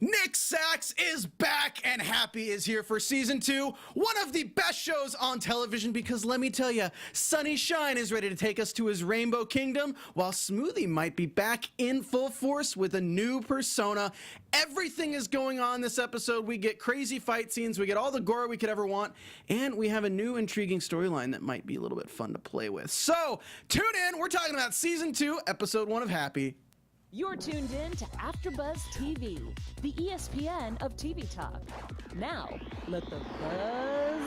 Nick Sachs is back and Happy is here for season 2. One of the best shows on television because let me tell you, Sonny Shine is ready to take us to his rainbow kingdom while Smoothie might be back in full force with a new persona. Everything is going on this episode. We get crazy fight scenes, we get all the gore we could ever want, and we have a new intriguing storyline that might be a little bit fun to play with. So, tune in. We're talking about season 2, episode 1 of Happy. You're tuned in to AfterBuzz TV, the ESPN of TV talk. Now, let the buzz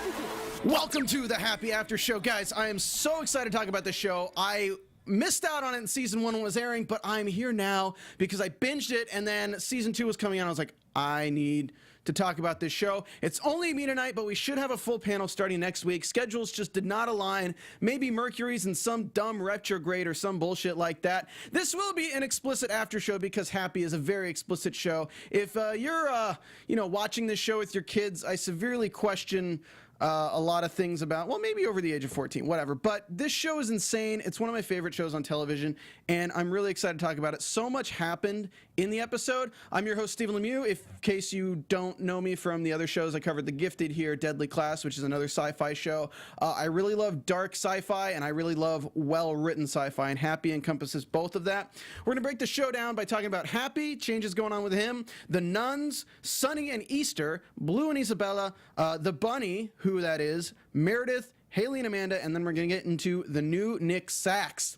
begin. Welcome to the Happy After Show. Guys, I am so excited to talk about this show. I missed out on it in season 1 when it was airing, but I'm here now because I binged it, and then season 2 was coming out. I was like, I need to talk about this show. It's only me tonight, but we should have a full panel starting next week. Schedules just did not align. Maybe Mercury's in some dumb retrograde or some bullshit like that. This will be an explicit after show because Happy is a very explicit show. If you're watching this show with your kids, I severely question a lot of things about, well, maybe over the age of 14, whatever. But this show is insane. It's one of my favorite shows on television, and I'm really excited to talk about it. So much happened in the episode. I'm your host, Stephen Lemieux. In case you don't know me from the other shows, I covered The Gifted here, Deadly Class, which is another sci-fi show. I really love dark sci-fi, and I really love well-written sci-fi, and Happy encompasses both of that. We're going to break the show down by talking about Happy, changes going on with him, the nuns, Sonny and Easter, Blue and Isabella, the bunny, who that is, Meredith, Haley and Amanda, and then we're going to get into the new Nick Sachs,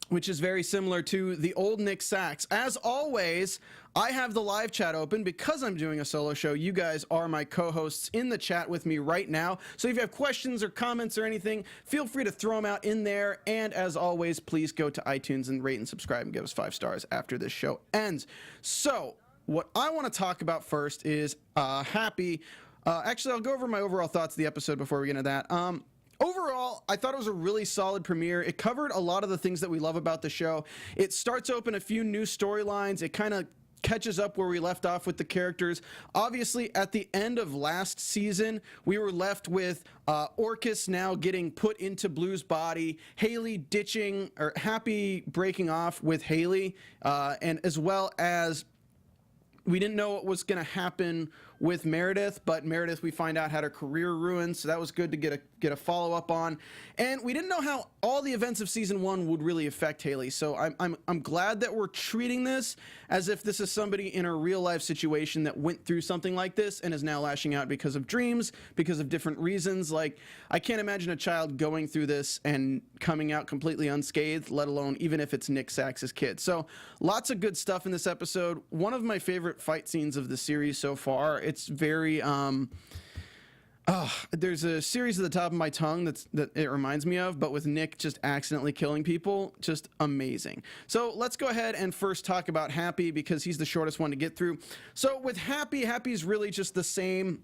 which is very similar to the old Nick Sachs. As always, I have the live chat open because I'm doing a solo show. You guys are my co-hosts in the chat with me right now. So if you have questions or comments or anything, feel free to throw them out in there. And as always, please go to iTunes and rate and subscribe and give us 5 stars after this show ends. So what I want to talk about first is Happy. Actually, I'll go over my overall thoughts of the episode before we get into that. Overall, I thought it was a really solid premiere. It covered a lot of the things that we love about the show. It starts open a few new storylines. It kind of catches up where we left off with the characters. Obviously, at the end of last season, we were left with Orcus now getting put into Blue's body, Haley ditching, or Happy breaking off with Haley, and as well as we didn't know what was going to happen with Meredith, but Meredith, we find out, had her career ruined, so that was good to get a follow-up on. And we didn't know how all the events of season 1 would really affect Haley, so I'm glad that we're treating this as if this is somebody in a real-life situation that went through something like this and is now lashing out because of dreams, because of different reasons. Like, I can't imagine a child going through this and coming out completely unscathed, let alone even if it's Nick Sachs' kid. So, lots of good stuff in this episode. One of my favorite fight scenes of the series so far. It's very there's a series at the top of my tongue that it reminds me of, but with Nick just accidentally killing people, just amazing. So let's go ahead and first talk about Happy because he's the shortest one to get through. So with Happy's really just the same.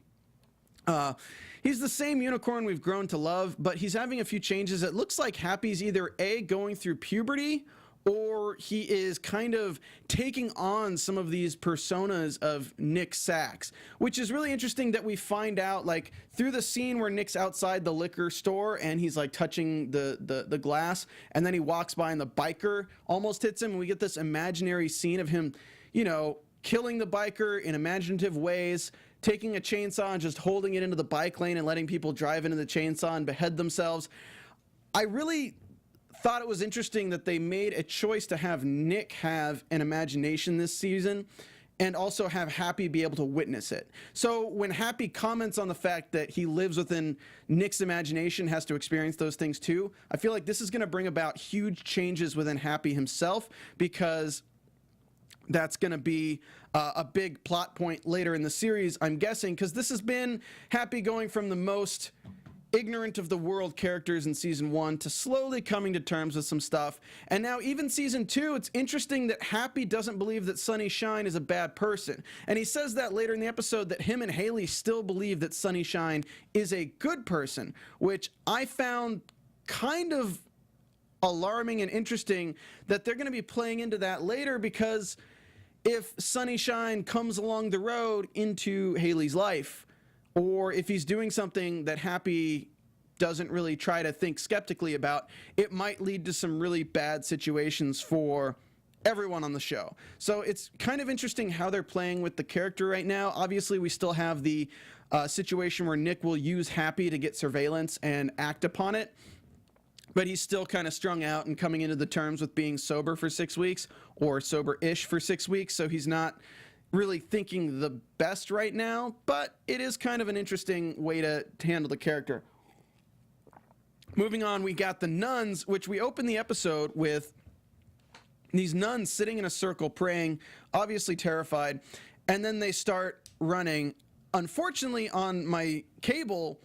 He's the same unicorn we've grown to love, but he's having a few changes. It looks like Happy's either A, going through puberty, or he is kind of taking on some of these personas of Nick Sachs, which is really interesting that we find out, like, through the scene where Nick's outside the liquor store and he's, like, touching the glass, and then he walks by and the biker almost hits him, and we get this imaginary scene of him, you know, killing the biker in imaginative ways, taking a chainsaw and just holding it into the bike lane and letting people drive into the chainsaw and behead themselves. I really thought it was interesting that they made a choice to have Nick have an imagination this season and also have Happy be able to witness it. So when Happy comments on the fact that he lives within Nick's imagination, has to experience those things too, I feel like this is going to bring about huge changes within Happy himself, because that's going to be a big plot point later in the series, I'm guessing, because this has been Happy going from the most ignorant of the world characters in season 1 to slowly coming to terms with some stuff. And now even season 2, it's interesting that Happy doesn't believe that Sonny Shine is a bad person. And he says that later in the episode, that him and Haley still believe that Sonny Shine is a good person, which I found kind of alarming and interesting that they're going to be playing into that later, because if Sonny Shine comes along the road into Haley's life, or if he's doing something that Happy doesn't really try to think skeptically about, it might lead to some really bad situations for everyone on the show. So it's kind of interesting how they're playing with the character right now. Obviously, we still have the situation where Nick will use Happy to get surveillance and act upon it, but he's still kind of strung out and coming into the terms with being sober for 6 weeks, or sober-ish for 6 weeks, so he's not really thinking the best right now, but it is kind of an interesting way to handle the character. Moving on, we got the nuns, which we open the episode with these nuns sitting in a circle praying, obviously terrified, and then they start running. Unfortunately, on my cable,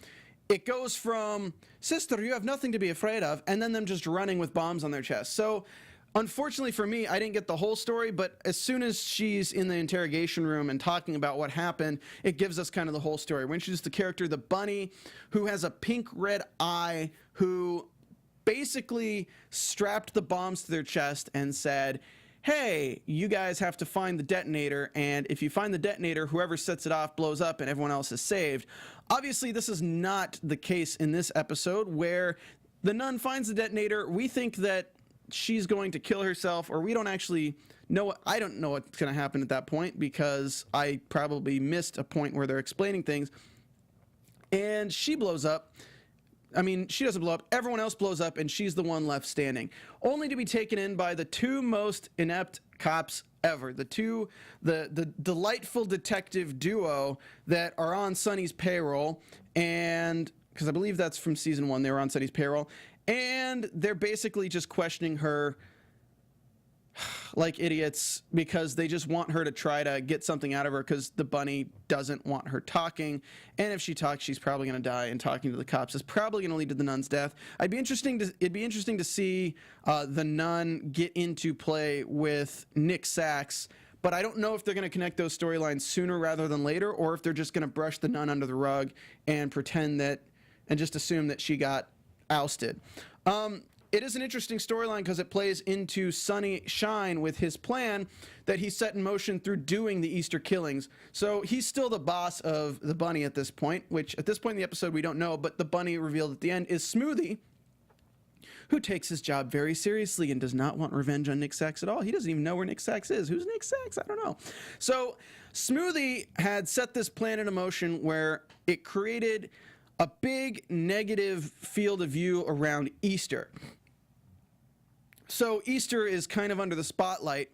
it goes from, "Sister, you have nothing to be afraid of," and then them just running with bombs on their chest. So, unfortunately for me, I didn't get the whole story, but as soon as she's in the interrogation room and talking about what happened, it gives us kind of the whole story. We introduce the character, the bunny, who has a pink-red eye, who basically strapped the bombs to their chest and said, "Hey, you guys have to find the detonator, and if you find the detonator, whoever sets it off blows up and everyone else is saved." Obviously, this is not the case in this episode, where the nun finds the detonator. We think that she's going to kill herself, or we don't actually know. I don't know what's going to happen at that point, because I probably missed a point where they're explaining things. And she blows up. I mean, she doesn't blow up, everyone else blows up, and she's the one left standing, only to be taken in by the two most inept cops ever, the delightful detective duo that are on Sonny's payroll, and because I believe that's from season 1, they were on Sonny's payroll, and they're basically just questioning her like idiots, because they just want her to try to get something out of her, because the bunny doesn't want her talking, and if she talks, she's probably going to die, and talking to the cops is probably going to lead to the nun's death. It'd be interesting to see the nun get into play with Nick Sachs, but I don't know if they're going to connect those storylines sooner rather than later, or if they're just going to brush the nun under the rug and pretend that, and just assume that she got ousted. It is an interesting storyline because it plays into Sonny Shine with his plan that he set in motion through doing the Easter killings. So he's still the boss of the bunny at this point, which at this point in the episode we don't know, but the bunny revealed at the end is Smoothie, who takes his job very seriously and does not want revenge on Nick Sachs at all. He doesn't even know where Nick Sachs is. Who's Nick Sachs? I don't know. So Smoothie had set this plan in motion where it created a big negative field of view around Easter. So Easter is kind of under the spotlight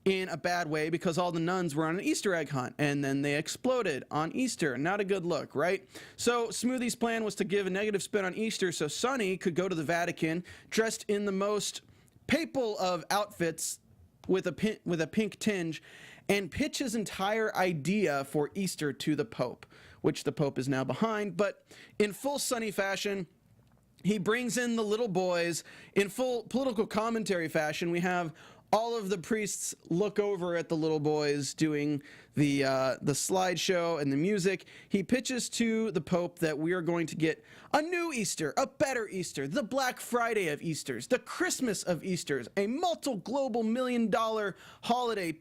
in a bad way, because all the nuns were on an Easter egg hunt, and then they exploded on Easter. Not a good look, right? So Smoothie's plan was to give a negative spin on Easter so Sonny could go to the Vatican dressed in the most papal of outfits with a pink tinge and pitch his entire idea for Easter to the Pope, which the Pope is now behind. But in full Sonny fashion, he brings in the little boys. In full political commentary fashion, we have all of the priests look over at the little boys doing the slideshow and the music. He pitches to the Pope that we are going to get a new Easter, a better Easter, the Black Friday of Easters, the Christmas of Easters, a multi-global $1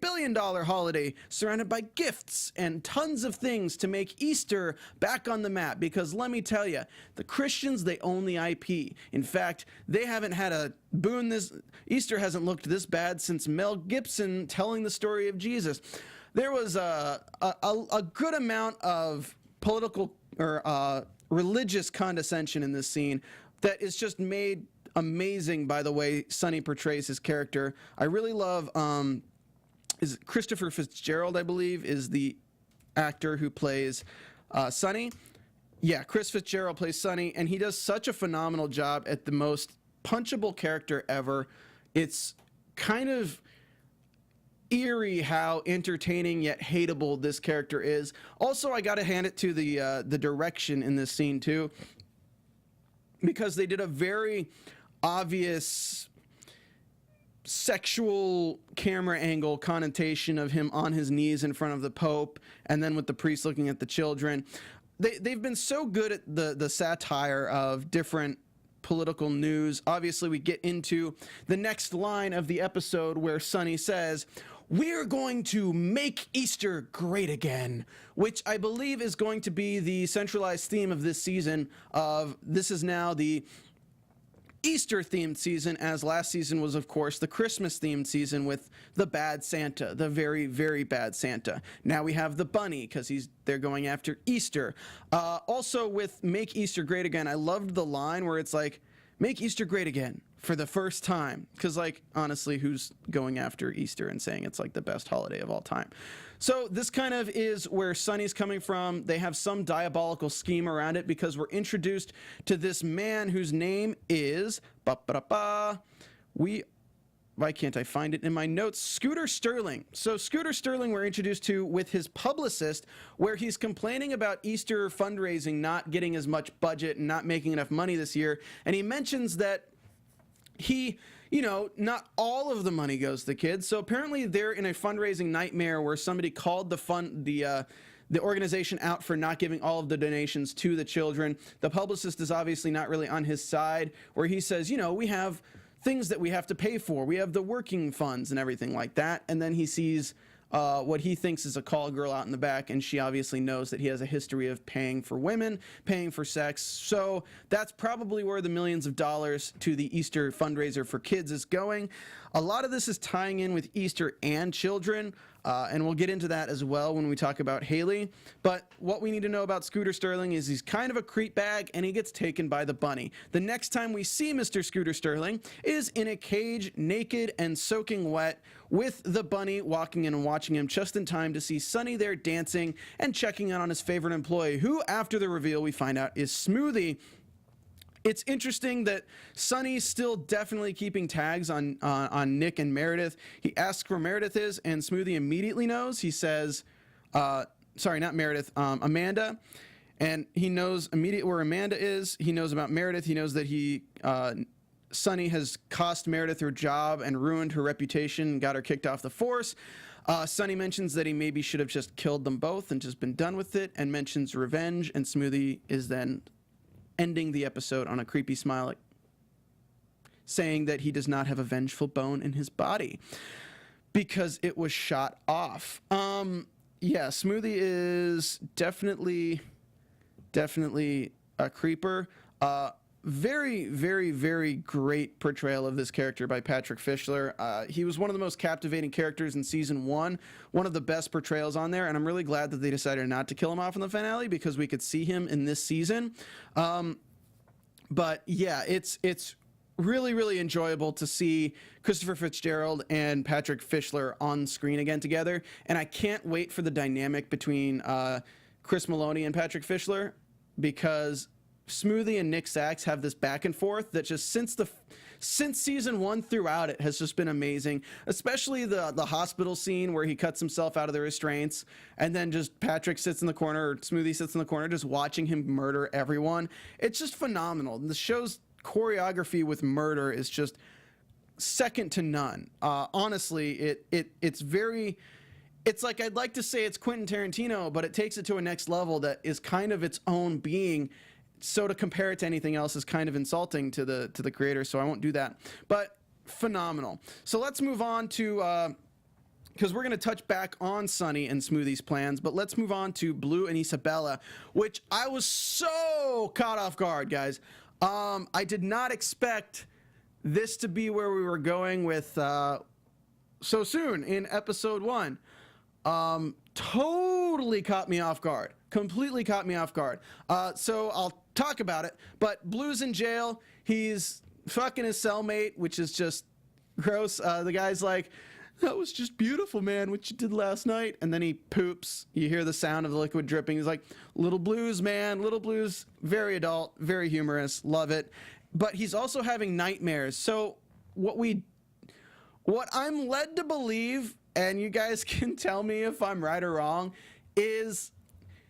billion-dollar holiday surrounded by gifts and tons of things to make Easter back on the map. Because let me tell you, the Christians, they own the IP. In fact, they haven't had a boon. This Easter hasn't looked this bad since Mel Gibson telling the story of Jesus. There was a good amount of political or religious condescension in this scene that is just made amazing by the way Sonny portrays his character. I really love is Christopher Fitzgerald, I believe, is the actor who plays Sonny. Yeah, Chris Fitzgerald plays Sonny, and he does such a phenomenal job at the most punchable character ever. It's kind of eerie how entertaining yet hateable this character is. Also, I gotta hand it to the direction in this scene too, because they did a very obvious sexual camera angle connotation of him on his knees in front of the Pope, and then with the priest looking at the children. They've been so good at the satire of different political news. Obviously, we get into the next line of the episode where Sonny says, "We're going to make Easter great again," which I believe is going to be the centralized theme of this season. Of this is now the Easter-themed season, as last season was, of course, the Christmas-themed season with the bad Santa, the very, very bad Santa. Now we have the bunny, because they're going after Easter. Also, with Make Easter Great Again, I loved the line where it's like, make Easter great again for the first time. Because, like, honestly, who's going after Easter and saying it's, like, the best holiday of all time? So this kind of is where Sonny's coming from. They have some diabolical scheme around it because we're introduced to this man whose name is... Why can't I find it in my notes? Scooter Sterling. So Scooter Sterling we're introduced to with his publicist, where he's complaining about Easter fundraising not getting as much budget and not making enough money this year. And he mentions that not all of the money goes to the kids. So apparently they're in a fundraising nightmare where somebody called the organization out for not giving all of the donations to the children. The publicist is obviously not really on his side, where he says, we have things that we have to pay for. We have the working funds and everything like that. And then he sees what he thinks is a call girl out in the back, and she obviously knows that he has a history of paying for women, paying for sex. So that's probably where the millions of dollars to the Easter fundraiser for kids is going. A lot of this is tying in with Easter and children, and we'll get into that as well when we talk about Haley. But what we need to know about Scooter Sterling is he's kind of a creep bag, and he gets taken by the bunny. The next time we see Mr. Scooter Sterling is in a cage, naked and soaking wet, with the bunny walking in and watching him just in time to see Sonny there dancing and checking out on his favorite employee, who, after the reveal, we find out is Smoothie. It's interesting that Sonny's still definitely keeping tags on Nick and Meredith. He asks where Meredith is, and Smoothie immediately knows. He says, sorry, not Meredith, Amanda. And he knows immediately where Amanda is. He knows about Meredith. He knows that Sonny has cost Meredith her job and ruined her reputation and got her kicked off the force. Sonny mentions that he maybe should have just killed them both and just been done with it, and mentions revenge, and Smoothie is then ending the episode on a creepy smile, saying that he does not have a vengeful bone in his body because it was shot off. Yeah, Smoothie is definitely a creeper. Very, very, very great portrayal of this character by Patrick Fischler. He was one of the most captivating characters in season 1, one of the best portrayals on there, and I'm really glad that they decided not to kill him off in the finale because we could see him in this season. But yeah, it's really, really enjoyable to see Christopher Fitzgerald and Patrick Fischler on screen again together, and I can't wait for the dynamic between Chris Maloney and Patrick Fischler, because Smoothie and Nick Sachs have this back and forth that just since season 1 throughout it has just been amazing, especially the hospital scene where he cuts himself out of the restraints, and then just Patrick sits in the corner, or Smoothie sits in the corner, just watching him murder everyone. It's just phenomenal. The show's choreography with murder is just second to none. Honestly, it's like, I'd like to say it's Quentin Tarantino, but it takes it to a next level that is kind of its own being. So to compare it to anything else is kind of insulting to the creator, so I won't do that. But phenomenal. So let's move on to, because we're going to touch back on Sonny and Smoothie's plans, but let's move on to Blue and Isabella, which I was so caught off guard, guys. I did not expect this to be where we were going with so soon in episode 1. Totally caught me off guard. Completely caught me off guard. So I'll talk about it. But Blue's in jail. He's fucking his cellmate, which is just gross. The guy's like, that was just beautiful, man, what you did last night. And then he poops. You hear the sound of the liquid dripping. He's like, Little Blues, man. Little Blues, very adult, very humorous. Love it. But he's also having nightmares. So what I'm led to believe, and you guys can tell me if I'm right or wrong, is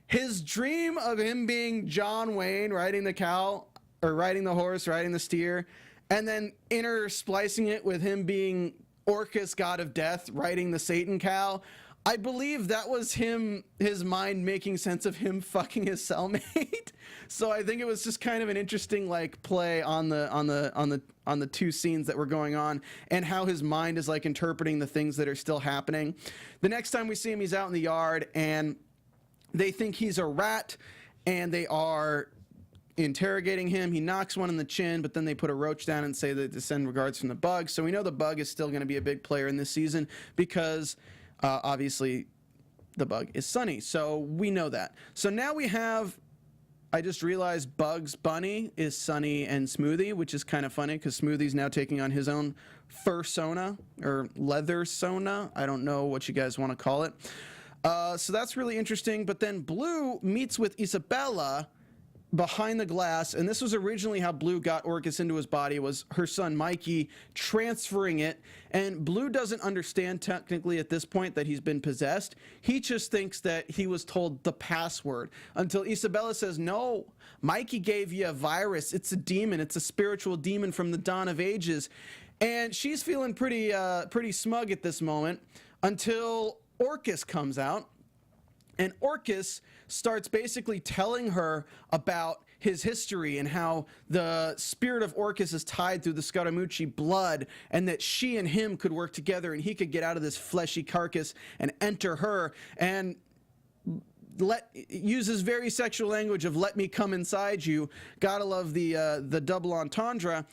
his dream of him being John Wayne riding the cow, or riding the horse, riding the steer, and then intersplicing it with him being Orcus, god of death, riding the Satan cow. I believe that was his mind making sense of him fucking his cellmate. So I think it was just kind of an interesting like play on the two scenes that were going on, and how his mind is like interpreting the things that are still happening. The next time we see him, he's out in the yard, and they think he's a rat, and they are interrogating him. He knocks one in the chin, but then they put a roach down and say that they send regards from the bug. So we know the bug is still going to be a big player in this season because obviously the bug is Sonny. So we know that. So now we have, I just realized Bugs Bunny is Sonny and Smoothie, which is kind of funny because Smoothie's now taking on his own fursona or leathersona. I don't know what you guys want to call it. So that's really interesting. But then Blue meets with Isabella behind the glass, and this was originally how Blue got Orcus into his body, was her son Mikey transferring it, and Blue doesn't understand technically at this point that he's been possessed. He just thinks that he was told the password until Isabella says, no, Mikey gave you a virus. It's a demon. It's a spiritual demon from the dawn of ages. And she's feeling pretty smug at this moment until Orcus comes out. And Orcus starts basically telling her about his history and how the spirit of Orcus is tied through the Scaramucci blood, and that she and him could work together and he could get out of this fleshy carcass and enter her, and uses very sexual language of "let me come inside you." Gotta love the double entendre.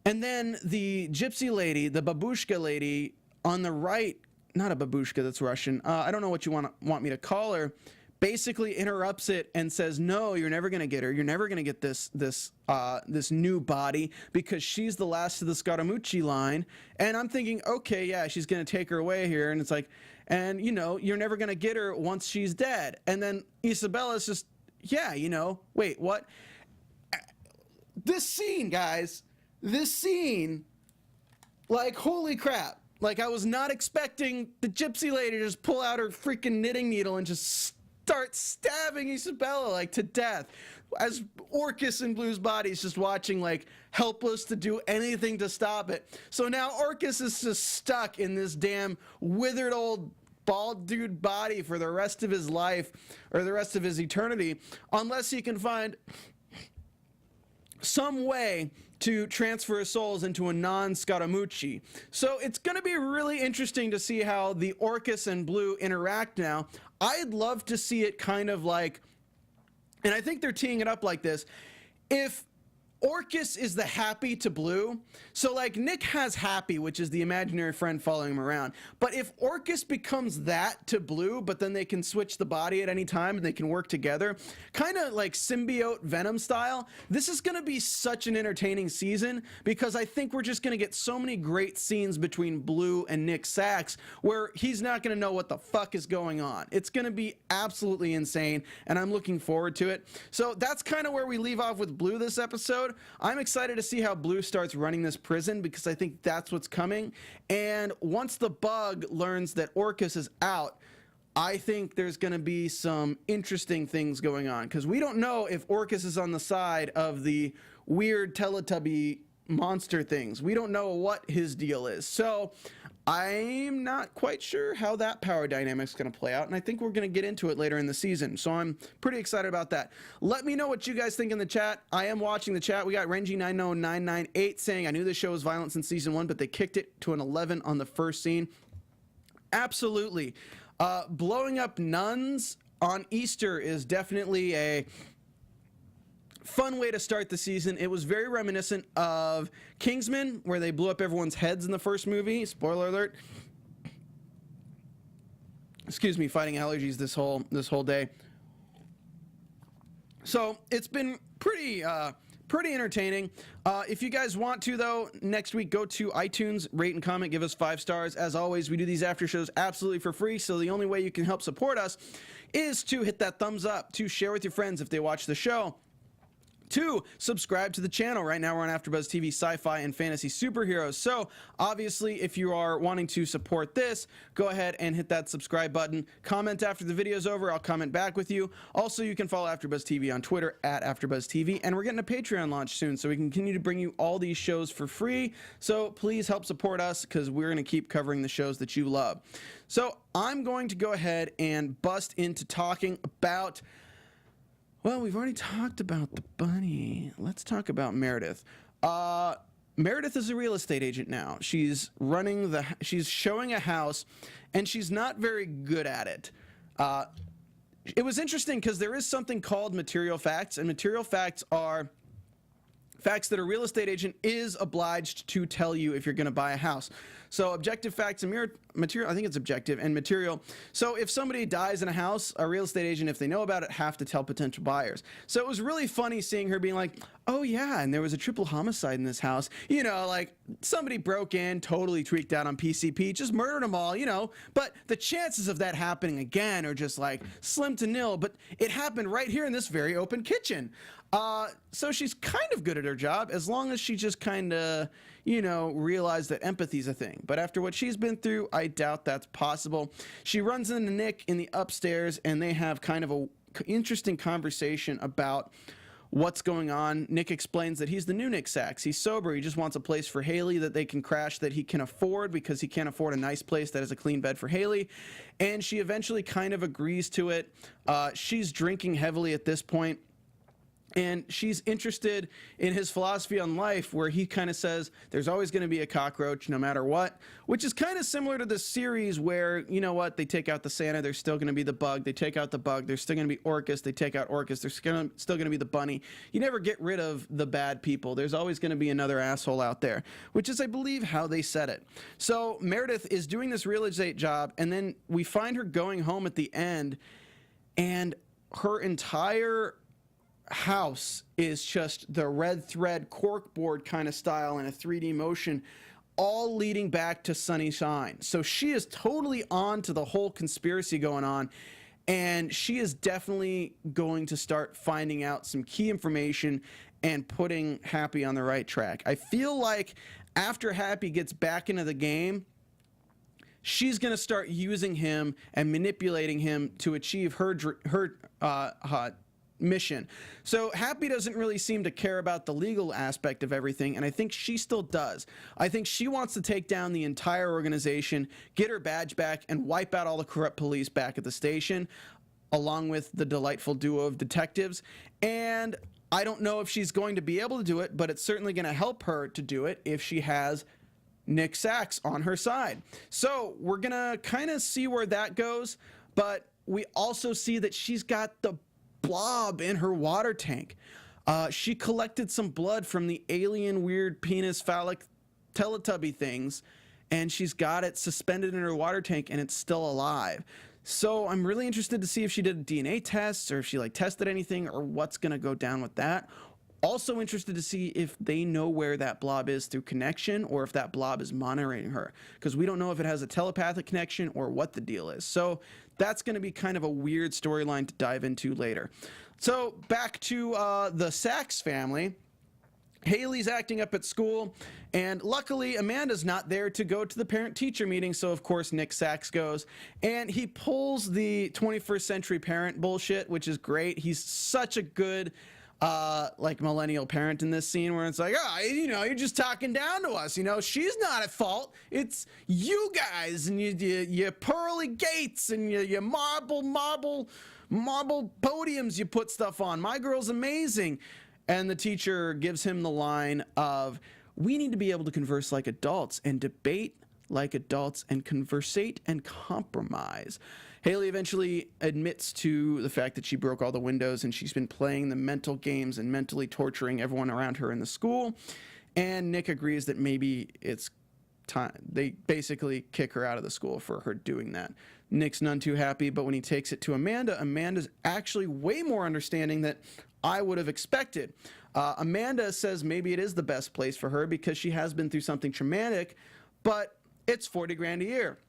And then the gypsy lady, the babushka lady on the right, not a babushka, that's Russian. I don't know what you want me to call her. Basically interrupts it and says, no, you're never going to get her. You're never going to get this new body because she's the last of the Scaramucci line. And I'm thinking, okay, yeah, she's going to take her away here. And it's like, and you know, you're never going to get her once she's dead. And then Isabella's just, yeah, you know, wait, what? This scene, guys, this scene, like, holy crap. Like, I was not expecting the gypsy lady to just pull out her freaking knitting needle and just start stabbing Isabella, like, to death. As Orcus in Blue's body is just watching, like, helpless to do anything to stop it. So now Orcus is just stuck in this damn withered old bald dude body for the rest of his life, or the rest of his eternity, unless he can find some way to transfer his souls into a non-Scaramucci. So it's going to be really interesting to see how the Orcus and Blue interact now. I'd love to see it kind of like, and I think they're teeing it up like this, if Orcus is the happy to Blue, so like Nick has Happy, which is the imaginary friend following him around, but if Orcus becomes that to Blue, but then they can switch the body at any time and they can work together, kind of like symbiote Venom style, this is going to be such an entertaining season because I think we're just going to get so many great scenes between Blue and Nick Sachs where he's not going to know what the fuck is going on. It's going to be absolutely insane, and I'm looking forward to it. So that's kind of where we leave off with Blue this episode. I'm excited to see how Blue starts running this prison because I think that's what's coming. And once the bug learns that Orcus is out, I think there's going to be some interesting things going on because we don't know if Orcus is on the side of the weird Teletubby monster things. We don't know what his deal is. So I'm not quite sure how that power dynamic is going to play out, and I think we're going to get into it later in the season, so I'm pretty excited about that. Let me know what you guys think in the chat. I am watching the chat. We got Renji90998 saying, I knew this show was violent since season 1, but they kicked it to an 11 on the first scene. Absolutely. Blowing up nuns on Easter is definitely a fun way to start the season. It was very reminiscent of Kingsman, where they blew up everyone's heads in the first movie. Spoiler alert. Excuse me, fighting allergies this whole day. So it's been pretty entertaining. If you guys want to, though, next week go to iTunes, rate and comment, give us 5 stars. As always, we do these after shows absolutely for free, so the only way you can help support us is to hit that thumbs up, to share with your friends if they watch the show, to subscribe to the channel. Right now we're on AfterBuzz TV, sci-fi and fantasy superheroes. So obviously if you are wanting to support this, go ahead and hit that subscribe button. Comment after the video's over. I'll comment back with you. Also, you can follow AfterBuzz TV on Twitter at AfterBuzz TV, and we're getting a Patreon launch soon, so we can continue to bring you all these shows for free. So please help support us because we're going to keep covering the shows that you love. So I'm going to go ahead and bust into talking about, well, we've already talked about the bunny. Let's talk about Meredith. Meredith is a real estate agent now. She's she's showing a house, and she's not very good at it. it was interesting because there is something called material facts, and material facts are facts that a real estate agent is obliged to tell you if you're going to buy a house. So objective facts and material, I think it's objective and material. So if somebody dies in a house, a real estate agent, if they know about it, have to tell potential buyers. So it was really funny seeing her being like, oh yeah, and there was a triple homicide in this house. You know, like somebody broke in, totally tweaked out on PCP, just murdered them all, you know. But the chances of that happening again are just like slim to nil. But it happened right here in this very open kitchen. So she's kind of good at her job as long as she just kind of, you know, realized that empathy's a thing. But after what she's been through, I doubt that's possible. She runs into Nick in the upstairs and they have kind of a interesting conversation about what's going on. Nick explains that he's the new Nick Sachs. He's sober. He just wants a place for Haley that they can crash that he can afford because he can't afford a nice place that has a clean bed for Haley. And she eventually kind of agrees to it. She's drinking heavily at this point. And she's interested in his philosophy on life where he kind of says there's always going to be a cockroach no matter what, which is kind of similar to the series where, you know what, they take out the Santa, there's still going to be the bug. They take out the bug, there's still going to be Orcus. They take out Orcus, there's still going to be the bunny. You never get rid of the bad people. There's always going to be another asshole out there, which is, I believe, how they said it. So Meredith is doing this real estate job, and then we find her going home at the end, and her entire house is just the red thread corkboard kind of style in a 3D motion, all leading back to Sonny Shine. So she is totally on to the whole conspiracy going on, and she is definitely going to start finding out some key information and putting Happy on the right track. I feel like after Happy gets back into the game, she's going to start using him and manipulating him to achieve her mission. So Happy doesn't really seem to care about the legal aspect of everything, and I think she still does. I think she wants to take down the entire organization, get her badge back, and wipe out all the corrupt police back at the station, along with the delightful duo of detectives. And I don't know if she's going to be able to do it, but it's certainly going to help her to do it if she has Nick Sachs on her side. So we're going to kind of see where that goes, but we also see that she's got the blob in her water tank. She collected some blood from the alien weird penis phallic Teletubby things, and she's got it suspended in her water tank, and it's still alive. So I'm really interested to see if she did a DNA test or if she like tested anything or what's gonna go down with that. Also interested to see if they know where that blob is through connection or if that blob is monitoring her, because we don't know if it has a telepathic connection or what the deal is. So that's going to be kind of a weird storyline to dive into later. So back to the Sachs family. Haley's acting up at school, and luckily Amanda's not there to go to the parent-teacher meeting, so of course Nick Sachs goes, and he pulls the 21st century parent bullshit, which is great. He's such a good like millennial parent in this scene where it's like, oh, you know, you're just talking down to us, you know, she's not at fault, it's you guys and you pearly gates and you marble podiums you put stuff on. My girl's amazing. And the teacher gives him the line of, we need to be able to converse like adults and debate like adults and conversate and compromise. Haley eventually admits to the fact that she broke all the windows and she's been playing the mental games and mentally torturing everyone around her in the school. And Nick agrees that maybe it's time. They basically kick her out of the school for her doing that. Nick's none too happy, but when he takes it to Amanda, Amanda's actually way more understanding than I would have expected. Amanda says maybe it is the best place for her because she has been through something traumatic, but it's 40 grand a year.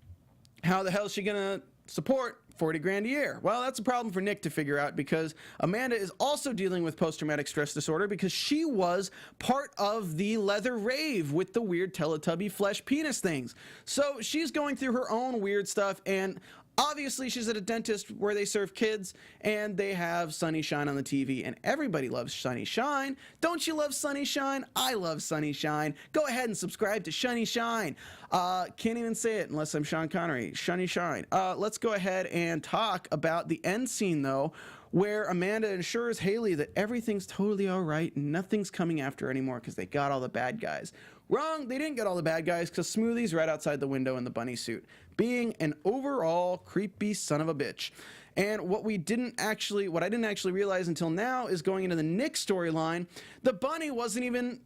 How the hell is she gonna support 40 grand a year? Well, that's a problem for Nick to figure out because Amanda is also dealing with post-traumatic stress disorder because she was part of the leather rave with the weird Teletubby flesh penis things. So she's going through her own weird stuff, and obviously she's at a dentist where they serve kids and they have Sonny Shine on the TV, and everybody loves Sonny Shine. Don't you love Sonny Shine? I love Sonny Shine. Go ahead and subscribe to Sonny Shine. Can't even say it unless I'm Sean Connery. Sonny Shine. Let's go ahead and talk about the end scene though, where Amanda assures Haley that everything's totally all right and nothing's coming after her anymore because they got all the bad guys. Wrong, they didn't get all the bad guys because Smoothie's right outside the window in the bunny suit, being an overall creepy son of a bitch. And what I didn't actually realize until now is going into the Nick storyline, the bunny wasn't even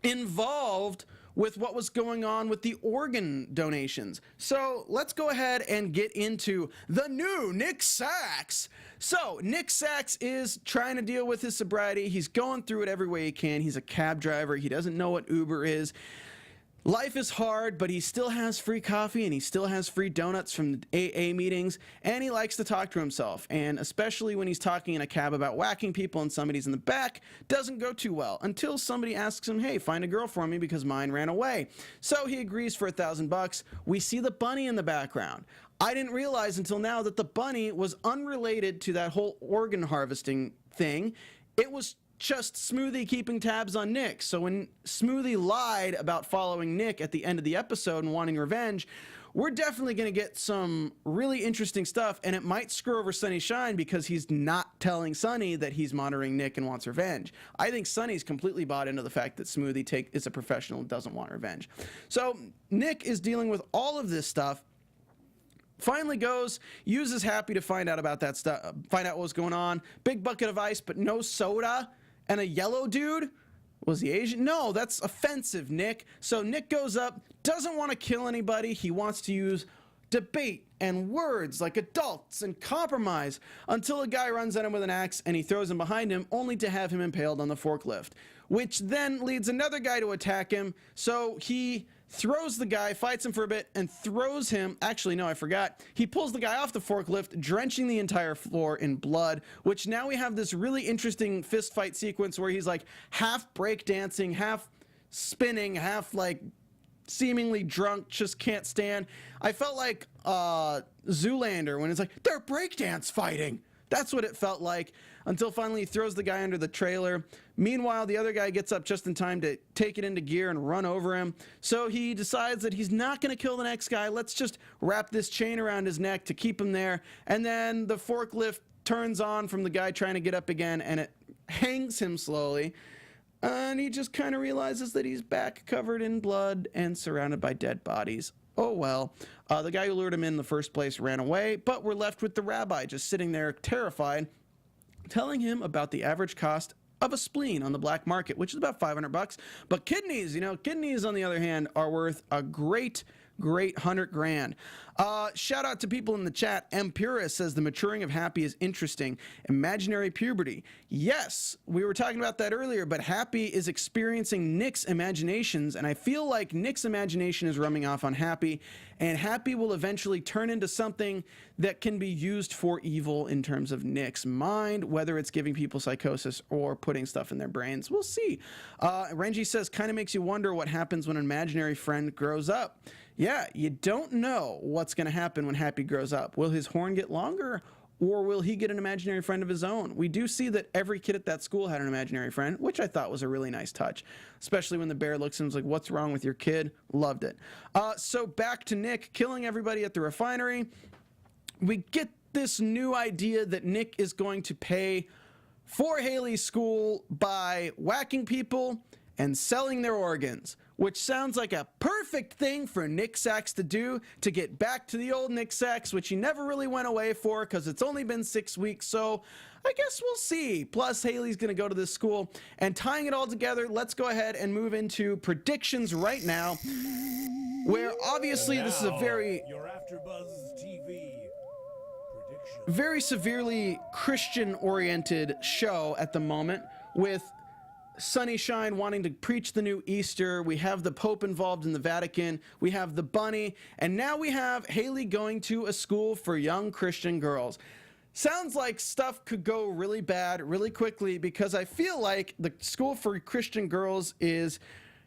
involved with what was going on with the organ donations. So let's go ahead and get into the new Nick Sachs. So Nick Sachs is trying to deal with his sobriety. He's going through it every way he can. He's a cab driver. He doesn't know what Uber is. Life is hard, but he still has free coffee and he still has free donuts from the AA meetings, and he likes to talk to himself, and especially when he's talking in a cab about whacking people and somebody's in the back, doesn't go too well until somebody asks him, hey, find a girl for me because mine ran away. So he agrees for $1,000. We see the bunny in the background. I didn't realize until now that the bunny was unrelated to that whole organ harvesting thing. It was just Smoothie keeping tabs on Nick. So when Smoothie lied about following Nick at the end of the episode and wanting revenge, we're definitely going to get some really interesting stuff, and it might screw over Sonny's shine because he's not telling Sonny that he's monitoring Nick and wants revenge. I think Sonny's completely bought into the fact that Smoothie is a professional and doesn't want revenge. So Nick is dealing with all of this stuff. Finally uses Happy to find out about that stuff, find out what was going on. Big bucket of ice, but no soda. And a yellow dude? Was he Asian? No, that's offensive, Nick. So Nick goes up, doesn't want to kill anybody. He wants to use debate and words like adults and compromise until a guy runs at him with an axe and he throws him behind him, only to have him impaled on the forklift, which then leads another guy to attack him. So he throws the guy, fights him for a bit, and throws him. Actually, no, I forgot. He pulls the guy off the forklift, drenching the entire floor in blood, which now we have this really interesting fist fight sequence where he's like half breakdancing, half spinning, half like seemingly drunk, just can't stand. I felt like Zoolander when it's like, they're breakdance fighting. That's what it felt like, until finally he throws the guy under the trailer. Meanwhile, the other guy gets up just in time to take it into gear and run over him. So he decides that he's not going to kill the next guy. Let's just wrap this chain around his neck to keep him there. And then the forklift turns on from the guy trying to get up again, and it hangs him slowly. And he just kind of realizes that he's back covered in blood and surrounded by dead bodies. Oh well. The guy who lured him in the first place ran away, but we're left with the rabbi just sitting there terrified, telling him about the average cost of a spleen on the black market, which is about $500. But kidneys, kidneys on the other hand are worth a great $100,000. Shout out to people in the chat. M Purist says the maturing of Happy is interesting. Imaginary puberty. Yes, we were talking about that earlier, but Happy is experiencing Nick's imaginations, and I feel like Nick's imagination is rubbing off on Happy, and Happy will eventually turn into something that can be used for evil in terms of Nick's mind, whether it's giving people psychosis or putting stuff in their brains. We'll see. Renji says, kind of makes you wonder what happens when an imaginary friend grows up. Yeah, you don't know what's going to happen when Happy grows up. Will his horn get longer, or will he get an imaginary friend of his own? We do see that every kid at that school had an imaginary friend, which I thought was a really nice touch, especially when the bear looks at him and is like, what's wrong with your kid? Loved it. So back to Nick killing everybody at the refinery. We get this new idea that Nick is going to pay for Haley's school by whacking people and selling their organs, which sounds like a perfect thing for Nick Sachs to do to get back to the old Nick Sachs, which he never really went away for because it's only been 6 weeks, so I guess we'll see. Plus, Haley's going to go to this school. And tying it all together, let's go ahead and move into predictions right now, where obviously this is a very... Your AfterBuzz TV prediction. Very severely Christian-oriented show at the moment, with Sonny Shine wanting to preach the new Easter. We have the Pope involved in the Vatican. We have the bunny. And now we have Haley going to a school for young Christian girls. Sounds like stuff could go really bad really quickly, because I feel like the school for Christian girls is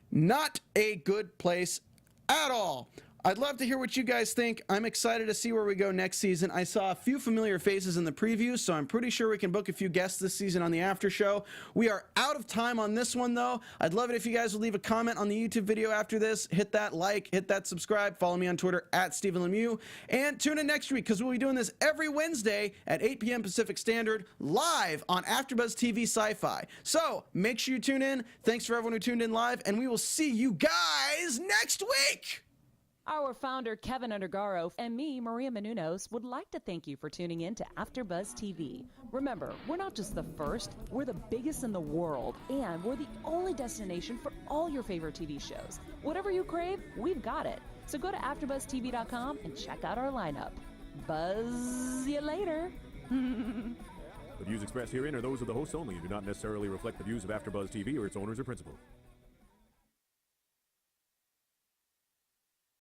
not a good place at all. I'd love to hear what you guys think. I'm excited to see where we go next season. I saw a few familiar faces in the preview, so I'm pretty sure we can book a few guests this season on the after show. We are out of time on this one, though. I'd love it if you guys would leave a comment on the YouTube video after this. Hit that like, hit that subscribe, follow me on Twitter at Stephen Lemieux, and tune in next week, because we'll be doing this every Wednesday at 8 p.m. Pacific Standard, live on AfterBuzz TV Sci-Fi. So make sure you tune in. Thanks for everyone who tuned in live, and we will see you guys next week. Our founder, Keven Undergaro, and me, Maria Menounos, would like to thank you for tuning in to AfterBuzz TV. Remember, we're not just the first, we're the biggest in the world, and we're the only destination for all your favorite TV shows. Whatever you crave, we've got it. So go to AfterBuzzTV.com and check out our lineup. Buzz you later. The views expressed herein are those of the hosts only and do not necessarily reflect the views of AfterBuzz TV or its owners or principals.